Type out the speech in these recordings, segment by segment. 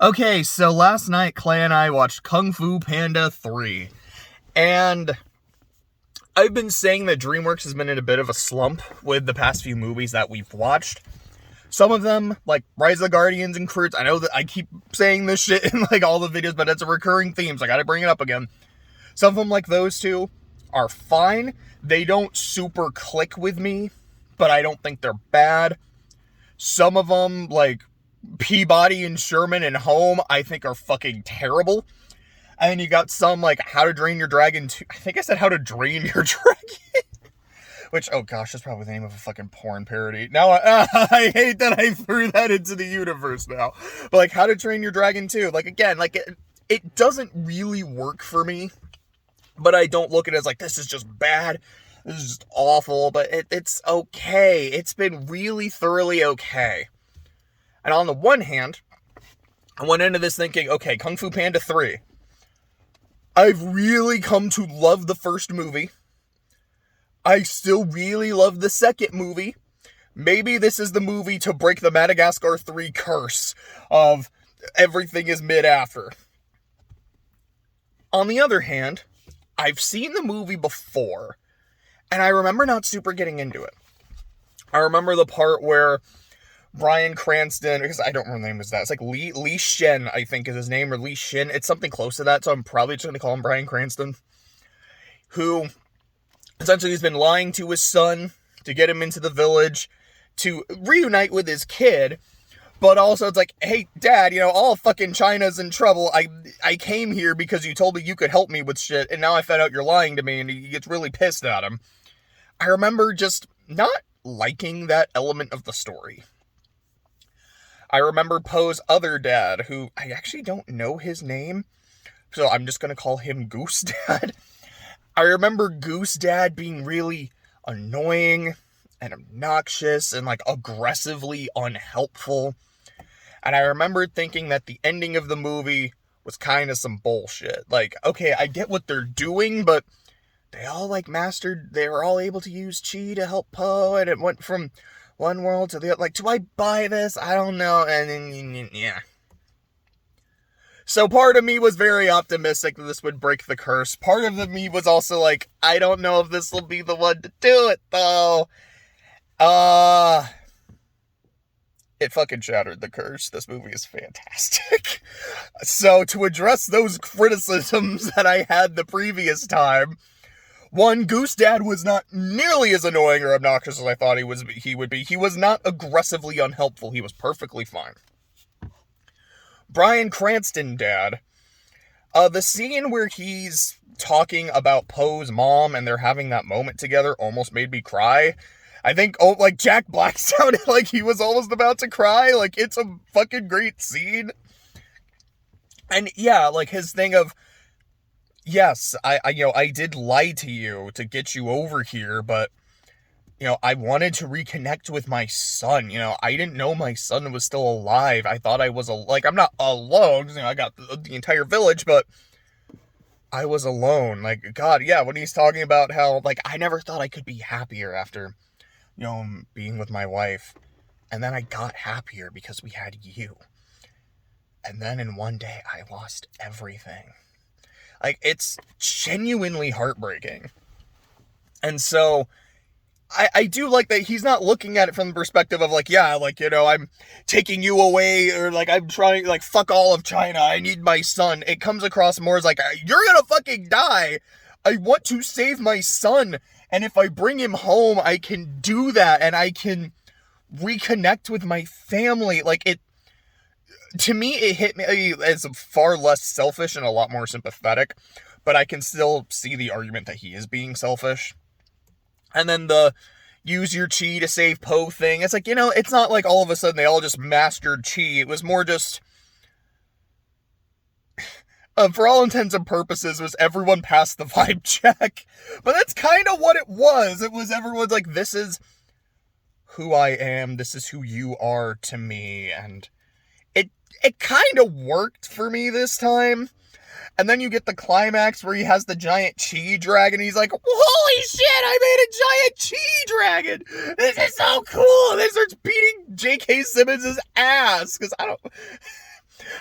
Okay, so last night, Clay and I watched Kung Fu Panda 3. And I've been saying that DreamWorks has been in a bit of a slump with the past few movies that we've watched. Some of them, like Rise of the Guardians and Croods, I know that I keep saying this shit in like all the videos, but it's a recurring theme, so I gotta bring it up again. Some of them, like those two, are fine. They don't super click with me, but I don't think they're bad. Some of them, like Peabody and Sherman and Home, I think are fucking terrible. And you got some like How to Drain Your Dragon 2. I think I said How to Drain Your Dragon. Which, oh gosh, that's probably the name of a fucking porn parody. Now, I hate that I threw that into the universe now. But like How to Train Your Dragon 2, like again, like it doesn't really work for me. But I don't look at it as like, this is just bad. This is just awful. But it's okay. It's been really thoroughly okay. And on the one hand, I went into this thinking, okay, Kung Fu Panda 3. I've really come to love the first movie. I still really love the second movie. Maybe this is the movie to break the Madagascar 3 curse of everything is mid-after. On the other hand, I've seen the movie before, and I remember not super getting into it. I remember the part where Bryan Cranston, because I don't remember the name of that. It's like Li Shen, I think is his name, or Li Shin. It's something close to that, so I'm probably just going to call him Bryan Cranston. Who, essentially, has been lying to his son to get him into the village to reunite with his kid. But also, it's like, hey, Dad, all fucking China's in trouble. I came here because you told me you could help me with shit, and now I found out you're lying to me, and he gets really pissed at him. I remember just not liking that element of the story. I remember Poe's other dad, who I actually don't know his name, so I'm just going to call him Goose Dad. I remember Goose Dad being really annoying and obnoxious and like aggressively unhelpful. And I remember thinking that the ending of the movie was kind of some bullshit. Like, okay, I get what they're doing, but they all they were all able to use chi to help Poe, and it went from one world to the other. Like, do I buy this? I don't know. And then, yeah. So part of me was very optimistic that this would break the curse. Part of me was also like, I don't know if this will be the one to do it, though. It fucking shattered the curse. This movie is fantastic. So to address those criticisms that I had the previous time, one, Goose Dad was not nearly as annoying or obnoxious as I thought he would be. He was not aggressively unhelpful. He was perfectly fine. Bryan Cranston Dad, the scene where he's talking about Poe's mom and they're having that moment together almost made me cry. I think, Jack Black sounded like he was almost about to cry. Like, it's a fucking great scene. And yeah, like his thing of, yes, I did lie to you to get you over here, but, I wanted to reconnect with my son. I didn't know my son was still alive. I thought I was, I'm not alone, I got the entire village, but I was alone. Like, God, yeah, when he's talking about how, I never thought I could be happier after, being with my wife. And then I got happier because we had you. And then in one day, I lost everything. Like, it's genuinely heartbreaking. And so, I do like that he's not looking at it from the perspective of, I'm taking you away, or, I'm trying, fuck all of China, I need my son. It comes across more as, you're gonna fucking die. I want to save my son, and if I bring him home, I can do that, and I can reconnect with my family. To me, it hit me as far less selfish and a lot more sympathetic, but I can still see the argument that he is being selfish. And then the use your chi to save Poe thing, it's it's not like all of a sudden they all just mastered chi. It was more just, for all intents and purposes, was everyone passed the vibe check. But that's kind of what it was. It was everyone's like, this is who I am, this is who you are to me, and it kind of worked for me this time. And then you get the climax where he has the giant chi dragon. He's like, holy shit, I made a giant chi dragon. This is so cool. And then starts beating J.K. Simmons' ass. Because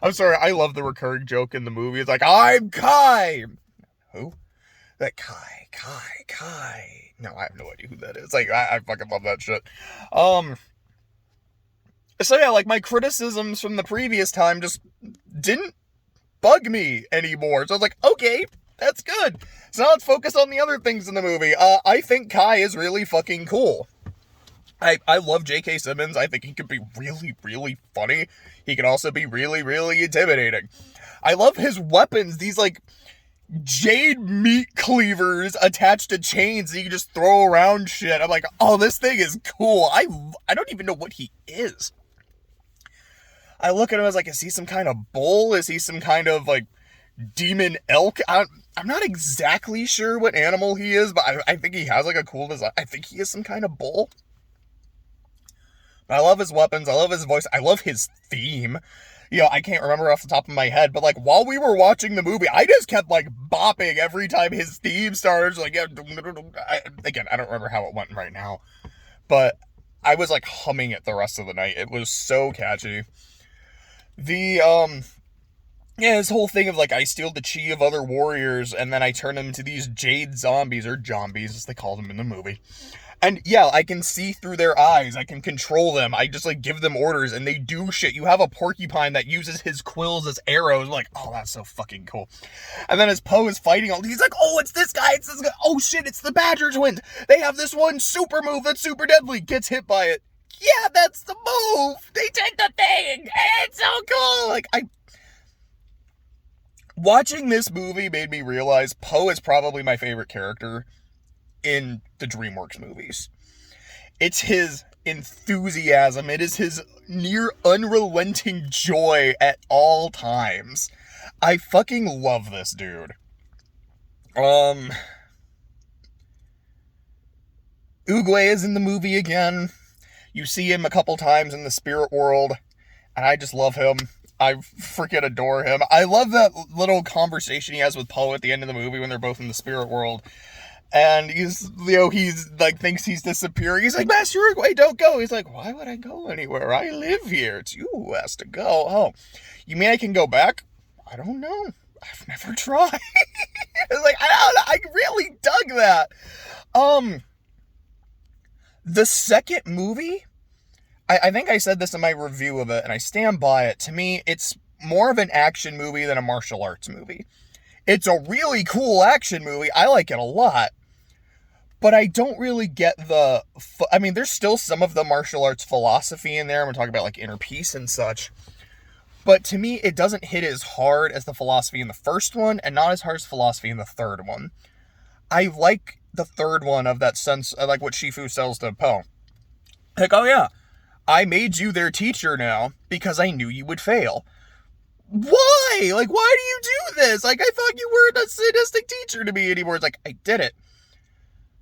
I'm sorry, I love the recurring joke in the movie. It's like, I'm Kai! Who? That Kai. No, I have no idea who that is. Like, I fucking love that shit. So yeah, like, my criticisms from the previous time just didn't bug me anymore. So I was like, okay, that's good. So now let's focus on the other things in the movie. I think Kai is really fucking cool. I love J.K. Simmons. I think he could be really, really funny. He can also be really, really intimidating. I love his weapons. These, like, jade meat cleavers attached to chains that you can just throw around shit. I'm like, oh, this thing is cool. I don't even know what he is. I look at him as like, is he some kind of bull? Is he some kind of, like, demon elk? I'm not exactly sure what animal he is, but I think he has, like, a cool design. I think he is some kind of bull. I love his weapons. I love his voice. I love his theme. You know, I can't remember off the top of my head, but, like, while we were watching the movie, I just kept, like, bopping every time his theme started. Like, again, I don't remember how it went right now, but I was, like, humming it the rest of the night. It was so catchy. Yeah, his whole thing of, like, I steal the chi of other warriors, and then I turn them into these jade zombies, or zombies, as they call them in the movie. And yeah, I can see through their eyes, I can control them, I just, like, give them orders, and they do shit. You have a porcupine that uses his quills as arrows. I'm like, oh, that's so fucking cool. And then as Poe is fighting, he's like, oh, it's this guy, oh shit, it's the Badger Twins. They have this one super move that's super deadly, gets hit by it. Yeah, that's the move! They take the thing! It's so cool! Like, watching this movie made me realize Poe is probably my favorite character in the DreamWorks movies. It's his enthusiasm. It is his near unrelenting joy at all times. I fucking love this dude. Oogway is in the movie again. You see him a couple times in the spirit world, and I just love him. I freaking adore him. I love that little conversation he has with Poe at the end of the movie when they're both in the spirit world. And he's like, thinks he's disappearing. He's like, Master Uruguay, don't go. He's like, why would I go anywhere? I live here. It's you who has to go. Oh, you mean I can go back? I don't know. I've never tried. It's like, I really dug that. The second movie, I think I said this in my review of it, and I stand by it. To me, it's more of an action movie than a martial arts movie. It's a really cool action movie. I like it a lot. But I don't really get there's still some of the martial arts philosophy in there. I'm talking about, like, inner peace and such. But to me, it doesn't hit as hard as the philosophy in the first one, and not as hard as philosophy in the third one. I like the third one of that sense, like what Shifu sells to Poe. Like, oh yeah, I made you their teacher now because I knew you would fail. Why? Like, why do you do this? Like, I thought you weren't a sadistic teacher to me anymore. It's like, I did it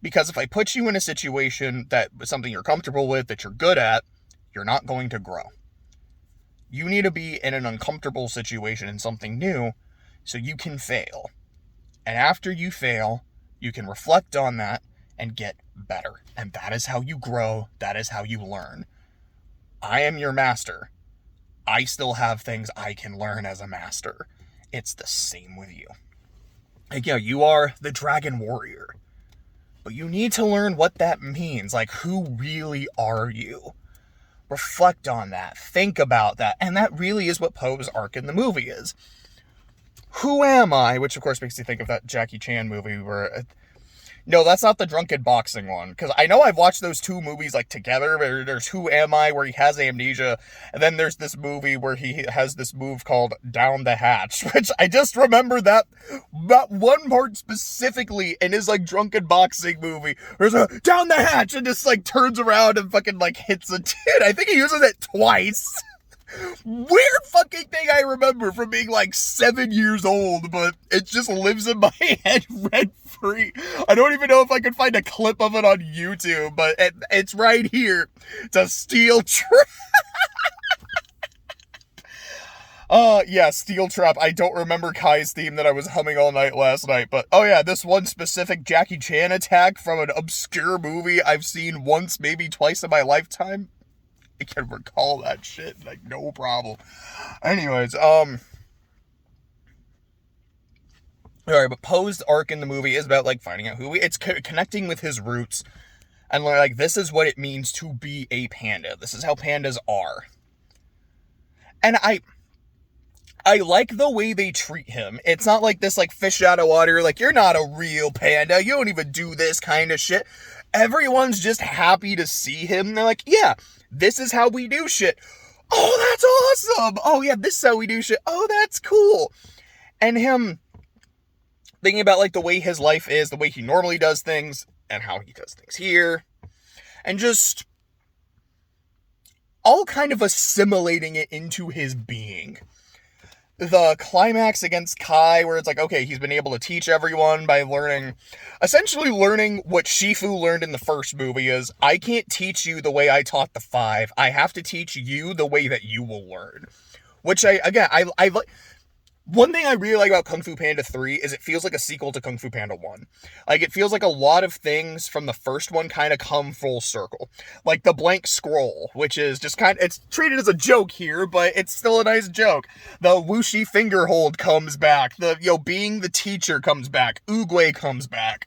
because if I put you in a situation that is something you're comfortable with, that you're good at, you're not going to grow. You need to be in an uncomfortable situation in something new so you can fail. And after you fail, you can reflect on that and get better. And that is how you grow. That is how you learn. I am your master. I still have things I can learn as a master. It's the same with you. Like, yeah, you are the dragon warrior. But you need to learn what that means. Like, who really are you? Reflect on that. Think about that. And that really is what Poe's arc in the movie is. Who am I? Which, of course, makes you think of that Jackie Chan movie where... No, that's not the drunken boxing one. Because I know I've watched those two movies, like, together. There's Who Am I, where he has amnesia. And then there's this movie where he has this move called Down the Hatch. Which I just remember that one part specifically in his, like, drunken boxing movie. There's a Down the Hatch! And just, like, turns around and fucking, like, hits a kid. I think he uses it twice. Weird fucking thing I remember from being like 7 years old, but it just lives in my head rent free. I don't even know if I can find a clip of it on YouTube, but it's right here. It's a steel trap. Yeah, steel trap. I don't remember Kai's theme that I was humming all night last night, but oh yeah, this one specific Jackie Chan attack from an obscure movie I've seen once, maybe twice in my lifetime. I can recall that shit, like, no problem. Anyways, alright, but Poe's arc in the movie is about, like, finding out it's connecting with his roots, and, like, this is what it means to be a panda. This is how pandas are. And I like the way they treat him. It's not like this, like, fish out of water, like, you're not a real panda, you don't even do this kind of shit. Everyone's just happy to see him. They're like, yeah, this is how we do shit. Oh, that's awesome. Oh, yeah, this is how we do shit. Oh, that's cool. And him thinking about, like, the way his life is, the way he normally does things, and how he does things here. And just all kind of assimilating it into his being. The climax against Kai, where it's like, okay, he's been able to teach everyone by essentially learning what Shifu learned in the first movie is, I can't teach you the way I taught the 5. I have to teach you the way that you will learn. Which I like. One thing I really like about Kung Fu Panda 3 is it feels like a sequel to Kung Fu Panda 1. Like, it feels like a lot of things from the first one kind of come full circle. Like the blank scroll, which is just it's treated as a joke here, but it's still a nice joke. The Wuxi finger hold comes back. The, being the teacher comes back. Oogway comes back.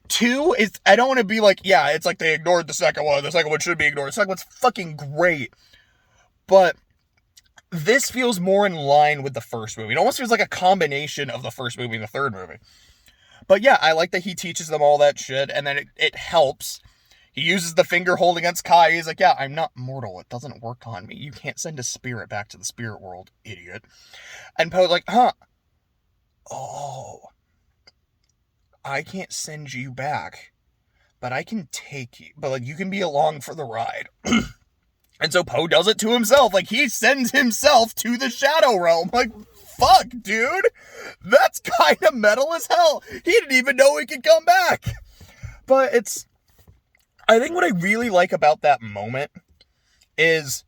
2 is, I don't want to be like, yeah, it's like they ignored the second one. The second one should be ignored. The second one's fucking great. But this feels more in line with the first movie. It almost feels like a combination of the first movie and the third movie. But yeah, I like that he teaches them all that shit, and then it helps. He uses the finger hold against Kai. He's like, yeah, I'm not mortal. It doesn't work on me. You can't send a spirit back to the spirit world, idiot. And Poe's like, huh. Oh. I can't send you back, but I can take you. But, like, you can be along for the ride. And so Poe does it to himself. Like, he sends himself to the Shadow Realm. Like, fuck, dude. That's kind of metal as hell. He didn't even know he could come back. But I think what I really like about that moment is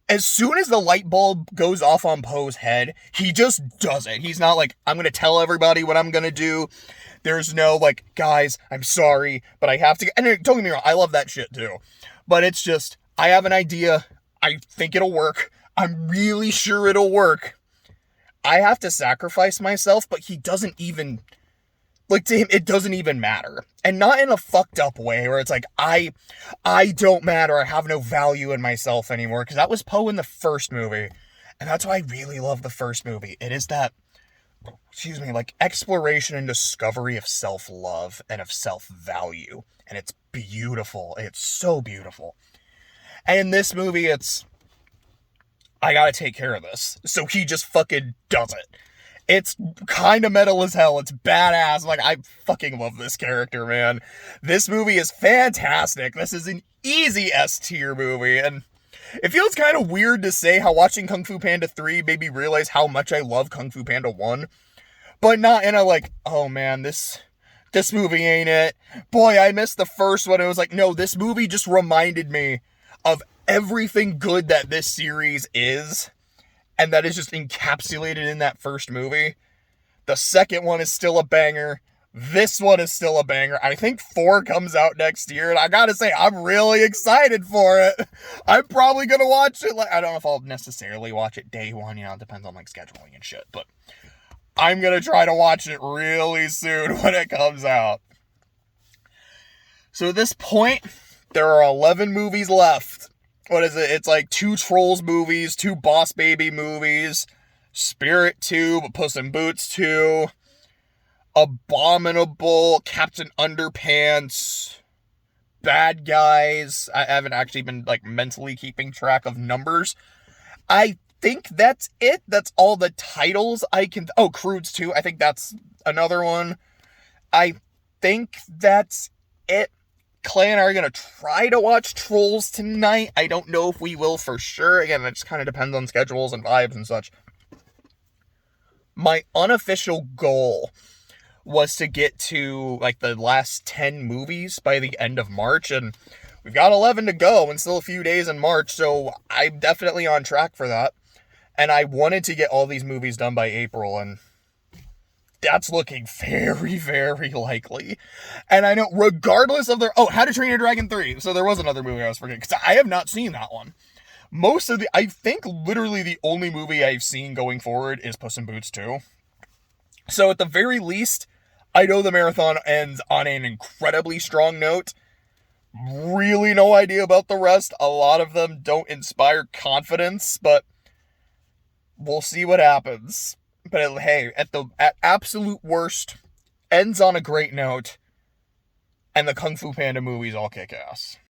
as soon as the light bulb goes off on Poe's head, he just does it. He's not like, I'm going to tell everybody what I'm going to do. There's no, like, guys, I'm sorry, but I have to. And don't get me wrong, I love that shit too. But it's just, I have an idea. I think it'll work. I'm really sure it'll work. I have to sacrifice myself, but he doesn't even, like, to him, it doesn't even matter. And not in a fucked up way where it's like, I don't matter. I have no value in myself anymore. Because that was Poe in the first movie. And that's why I really love the first movie. It is that, like, exploration and discovery of self-love and of self-value. And it's beautiful. It's so beautiful. And in this movie, it's, I gotta take care of this. So he just fucking does it. It's kind of metal as hell. It's badass. Like, I fucking love this character, man. This movie is fantastic. This is an easy S-tier movie. And it feels kind of weird to say how watching Kung Fu Panda 3 made me realize how much I love Kung Fu Panda 1. But not in a, like, oh man, this movie ain't it. Boy, I missed the first one. It was like, no, this movie just reminded me of everything good that this series is, and that is just encapsulated in that first movie. The second one is still a banger. This one is still a banger. I think 4 comes out next year, and I gotta say, I'm really excited for it. I'm probably gonna watch it. Like, I don't know if I'll necessarily watch it day one, it depends on, like, scheduling and shit, but I'm gonna try to watch it really soon when it comes out. So at this point, there are 11 movies left. What is it? It's like 2 Trolls movies, 2 Boss Baby movies, Spirit 2, Puss in Boots 2, Abominable, Captain Underpants, Bad Guys. I haven't actually been, like, mentally keeping track of numbers. I think that's it. That's all the titles I can. Oh, Croods 2. I think that's another one. I think that's it. Clay and I are going to try to watch Trolls tonight. I don't know if we will for sure. Again, it just kind of depends on schedules and vibes and such. My unofficial goal was to get to, like, the last 10 movies by the end of March, and we've got 11 to go and still a few days in March, so I'm definitely on track for that. And I wanted to get all these movies done by April, and that's looking very, very likely. And I know, regardless of their... Oh, How to Train Your Dragon 3. So there was another movie I was forgetting, because I have not seen that one. I think literally the only movie I've seen going forward is Puss in Boots 2. So at the very least, I know the marathon ends on an incredibly strong note. Really no idea about the rest. A lot of them don't inspire confidence, but we'll see what happens. But hey, at absolute worst, ends on a great note, and the Kung Fu Panda movies all kick ass.